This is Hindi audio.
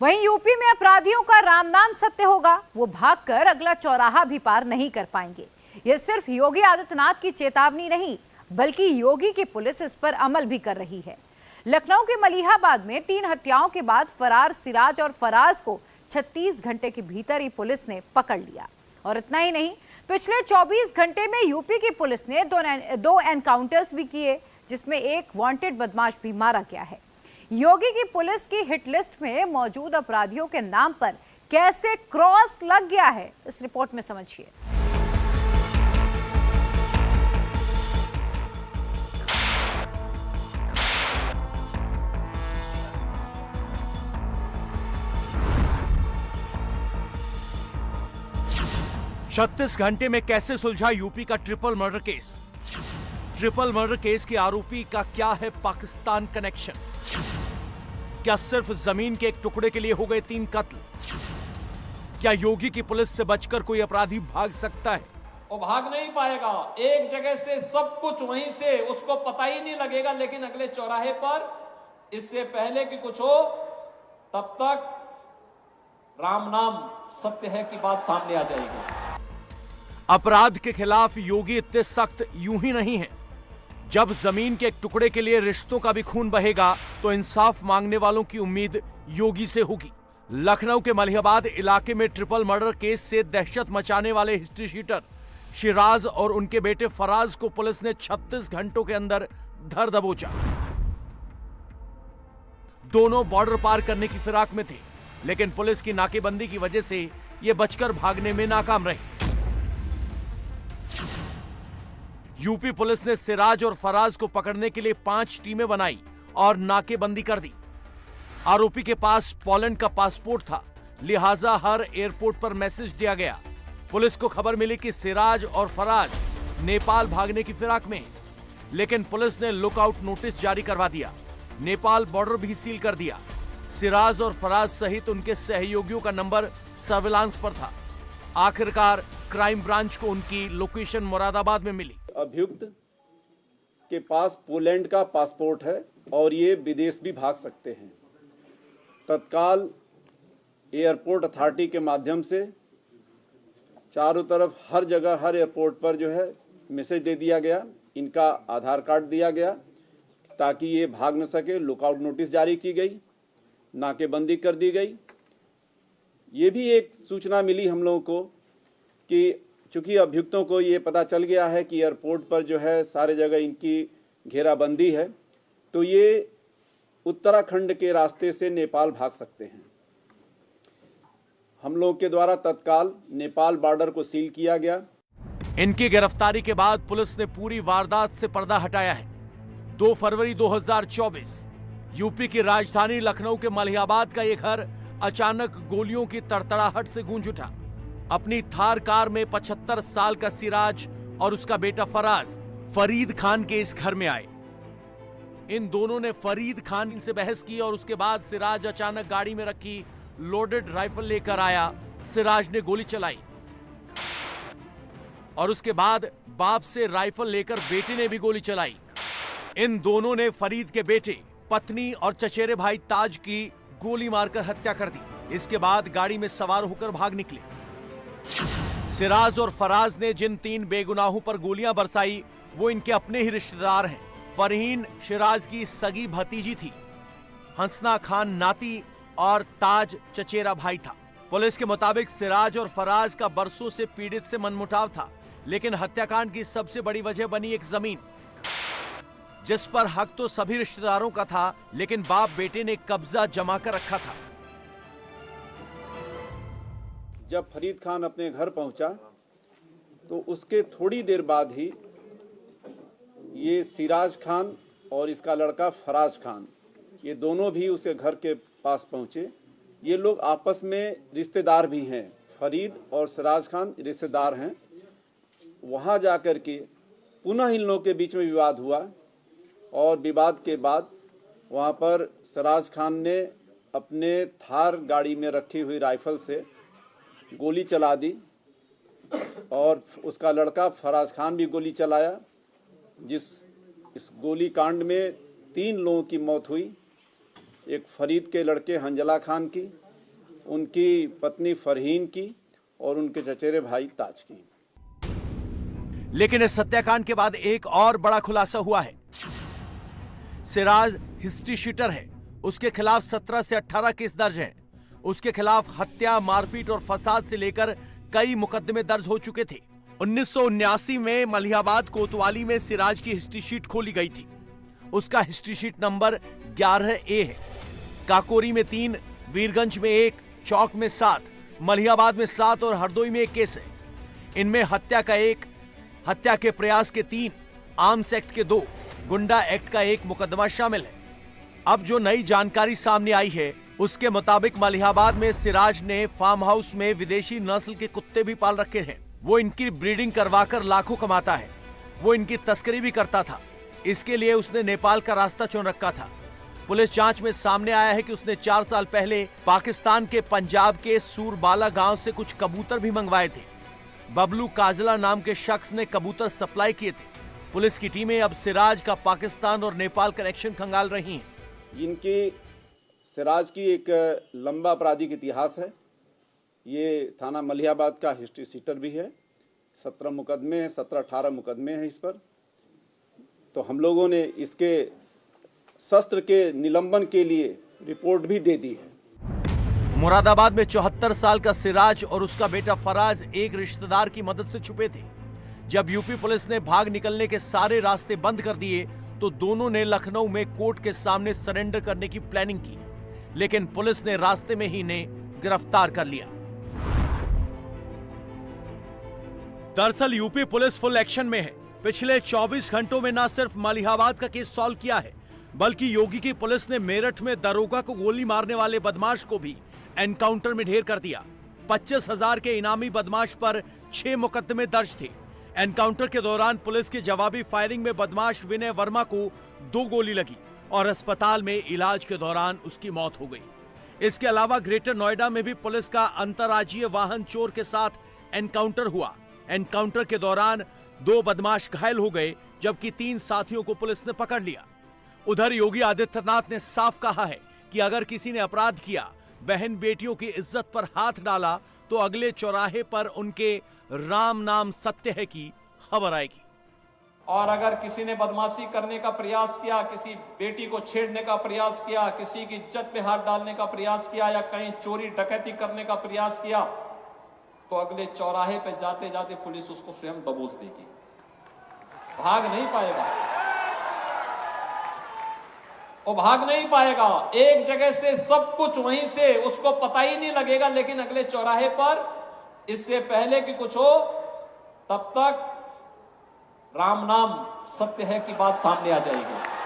वहीं यूपी में अपराधियों का राम नाम सत्य होगा, वो भागकर अगला चौराहा भी पार नहीं कर पाएंगे। ये सिर्फ योगी आदित्यनाथ की चेतावनी नहीं, बल्कि योगी की पुलिस इस पर अमल भी कर रही है। लखनऊ के मलिहाबाद में 3 हत्याओं के बाद फरार सिराज और फराज को 36 घंटे के भीतर ही पुलिस ने पकड़ लिया। और इतना ही नहीं, पिछले 24 घंटे में यूपी की पुलिस ने दो एनकाउंटर्स भी किए, जिसमें एक वांटेड बदमाश भी मारा गया है। योगी की पुलिस की हिट लिस्ट में मौजूद अपराधियों के नाम पर कैसे क्रॉस लग गया है, इस रिपोर्ट में समझिए। 36 घंटे में कैसे सुलझा यूपी का triple murder case. Triple murder case के आरोपी का क्या है पाकिस्तान कनेक्शन? क्या सिर्फ जमीन के एक टुकड़े के लिए हो गए 3 कत्ल? क्या योगी की पुलिस से बचकर कोई अपराधी भाग सकता है? वो भाग नहीं पाएगा। एक जगह से सब कुछ वहीं से उसको पता ही नहीं लगेगा, लेकिन अगले चौराहे पर इससे पहले कि कुछ हो तब तक राम नाम सत्य है की बात सामने आ जाएगी। अपराध के खिलाफ योगी इतने सख्त यूं ही नहीं है। जब जमीन के एक टुकड़े के लिए रिश्तों का भी खून बहेगा तो इंसाफ मांगने वालों की उम्मीद योगी से होगी। लखनऊ के मलिहाबाद इलाके में ट्रिपल मर्डर केस से दहशत मचाने वाले हिस्ट्री शीटर शिराज और उनके बेटे फराज को पुलिस ने 36 घंटों के अंदर धर दबोचा। दोनों बॉर्डर पार करने की फिराक में थे, लेकिन पुलिस की नाकेबंदी की वजह से ये बचकर भागने में नाकाम रहे। यूपी पुलिस ने सिराज और फराज को पकड़ने के लिए 5 टीमें बनाई और नाकेबंदी कर दी। आरोपी के पास पोलैंड का पासपोर्ट था, लिहाजा हर एयरपोर्ट पर मैसेज दिया गया। पुलिस को खबर मिली कि सिराज और फराज नेपाल भागने की फिराक में, लेकिन पुलिस ने लुकआउट नोटिस जारी करवा दिया। नेपाल बॉर्डर भी सील कर दिया। सिराज और फराज सहित उनके सहयोगियों का नंबर सर्विलांस पर था। आखिरकार क्राइम ब्रांच को उनकी लोकेशन मुरादाबाद में मिली। अभियुक्त के पास पोलैंड का पासपोर्ट है और ये विदेश भी भाग सकते हैं। तत्काल एयरपोर्ट अथॉरिटी के माध्यम से चारों तरफ हर जगह हर एयरपोर्ट पर जो है मैसेज दे दिया गया, इनका आधार कार्ड दिया गया ताकि ये भाग न सके। लुकआउट नोटिस जारी की गई, नाकेबंदी कर दी गई। ये भी एक सूचना मिली हम लोगों को कि चूंकि अभियुक्तों को ये पता चल गया है कि एयरपोर्ट पर जो है सारे जगह इनकी घेराबंदी है, तो ये उत्तराखंड के रास्ते से नेपाल भाग सकते हैं। हम लोग के द्वारा तत्काल नेपाल बॉर्डर को सील किया गया। इनकी गिरफ्तारी के बाद पुलिस ने पूरी वारदात से पर्दा हटाया है। 2 फरवरी 2024 यूपी की राजधानी लखनऊ के मलिहाबाद का ये घर अचानक गोलियों की तड़तड़ाहट से गूंज उठा। अपनी थार कार में 75 साल का सिराज और उसका बेटा फराज फरीद खान के इस घर में आए। इन दोनों ने फरीद खान से बहस की और उसके बाद सिराज अचानक गाड़ी में रखी लोडेड राइफल लेकर आया। सिराज ने गोली चलाई और उसके बाद बाप से राइफल लेकर बेटे ने भी गोली चलाई। इन दोनों ने फरीद के बेटे, पत्नी और चचेरे भाई ताज की गोली मारकर हत्या कर दी। इसके बाद गाड़ी में सवार होकर भाग निकले। सिराज और फराज ने जिन 3 बेगुनाहों पर गोलियां बरसाई वो इनके अपने ही रिश्तेदार हैं। फरहीन शिराज की सगी भतीजी थी, हंसना खान नाती और ताज चचेरा भाई था। पुलिस के मुताबिक सिराज और फराज का बरसों से पीड़ित से मनमुटाव था, लेकिन हत्याकांड की सबसे बड़ी वजह बनी एक जमीन, जिस पर हक तो सभी रिश्तेदारों का था, लेकिन बाप बेटे ने कब्जा जमा कर रखा था। जब फरीद खान अपने घर पहुंचा तो उसके थोड़ी देर बाद ही ये सिराज खान और इसका लड़का फराज खान, ये दोनों भी उसके घर के पास पहुंचे। ये लोग आपस में रिश्तेदार भी हैं, फरीद और सिराज खान रिश्तेदार हैं। वहां जाकर के पुनः इन लोगों के बीच में विवाद हुआ और विवाद के बाद वहां पर सिराज खान ने अपने थार गाड़ी में रखी हुई राइफल से गोली चला दी और उसका लड़का फराज खान भी गोली चलाया। इस गोली कांड में 3 लोगों की मौत हुई। एक फरीद के लड़के हंजला खान की, उनकी पत्नी फरहीन की और उनके चचेरे भाई ताज की। लेकिन इस हत्याकांड के बाद एक और बड़ा खुलासा हुआ है। सिराज हिस्ट्री शीटर है, उसके खिलाफ 17 से 18 केस दर्ज हैं। उसके खिलाफ हत्या, मारपीट और फसाद से लेकर कई मुकदमे दर्ज हो चुके थे। 1979 में मलिहाबाद कोतवाली में सिराज की हिस्ट्री शीट खोली गई थी। उसका हिस्ट्री शीट नंबर 11A है। काकोरी में 3, वीरगंज में 1, चौक में 7, मलिहाबाद में 7 और हरदोई में 1 केस है। इनमें हत्या का 1, हत्या के प्रयास के 3, आर्म्स एक्ट के 2, गुंडा एक्ट का 1 मुकदमा शामिल है। अब जो नई जानकारी सामने आई है उसके मुताबिक मलिहाबाद में सिराज ने फार्म हाउस में विदेशी नस्ल के कुत्ते भी पाल रखे हैं। वो इनकी ब्रीडिंग करवाकर लाखों कमाता है। वो इनकी तस्करी भी करता था। इसके लिए उसने नेपाल का रास्ता चुन रखा था। पुलिस जांच में सामने आया है कि उसने 4 साल पहले पाकिस्तान के पंजाब के सूरबाला गांव से कुछ कबूतर भी मंगवाए थे। बबलू काजला नाम के शख्स ने कबूतर सप्लाई किए थे। पुलिस की टीमें अब सिराज का पाकिस्तान और नेपाल कनेक्शन खंगाल रही हैं। इनकी सिराज की एक लंबा आपराधिक इतिहास है। ये थाना मलिहाबाद का हिस्ट्री शीटर भी है। 17 मुकदमे हैं, 17-18 मुकदमे हैं इस पर। तो हम लोगों ने इसके शस्त्र के निलंबन के लिए रिपोर्ट भी दे दी है। मुरादाबाद में 74 साल का सिराज और उसका बेटा फराज एक रिश्तेदार की मदद से छुपे थे। जब यूपी पुलिस ने भाग निकलने के सारे रास्ते बंद कर दिए तो दोनों ने लखनऊ में कोर्ट के सामने सरेंडर करने की प्लानिंग की, लेकिन पुलिस ने रास्ते में ही इन्हें गिरफ्तार कर लिया। दरअसल यूपी पुलिस फुल एक्शन में है। पिछले 24 घंटों में न सिर्फ मलिहाबाद का केस सॉल्व किया है, बल्कि योगी की पुलिस ने मेरठ में दरोगा को गोली मारने वाले बदमाश को भी एनकाउंटर में ढेर कर दिया। 25,000 के इनामी बदमाश पर 6 मुकदमे दर्ज थे। एनकाउंटर के दौरान पुलिस की जवाबी फायरिंग में बदमाश विनय वर्मा को 2 गोली लगी और अस्पताल में इलाज के दौरान उसकी मौत हो गई। इसके अलावा ग्रेटर नोएडा में भी पुलिस का अंतर्राज्यीय वाहन चोर के साथ एनकाउंटर हुआ। एनकाउंटर के दौरान 2 बदमाश घायल हो गए, जबकि 3 साथियों को पुलिस ने पकड़ लिया। उधर योगी आदित्यनाथ ने साफ कहा है कि अगर किसी ने अपराध किया, बहन बेटियों की इज्जत पर हाथ डाला, तो अगले चौराहे पर उनके राम नाम सत्य है की खबर आएगी। और अगर किसी ने बदमाशी करने का प्रयास किया, किसी बेटी को छेड़ने का प्रयास किया, किसी की इज्जत पे हाथ डालने का प्रयास किया या कहीं चोरी डकैती करने का प्रयास किया, तो अगले चौराहे पे जाते जाते पुलिस उसको स्वयं दबोच देगी। भाग नहीं पाएगा, वो भाग नहीं पाएगा। एक जगह से सब कुछ वहीं से उसको पता ही नहीं लगेगा, लेकिन अगले चौराहे पर इससे पहले कि कुछ हो तब तक राम नाम सत्य है की बात सामने आ जाएगी।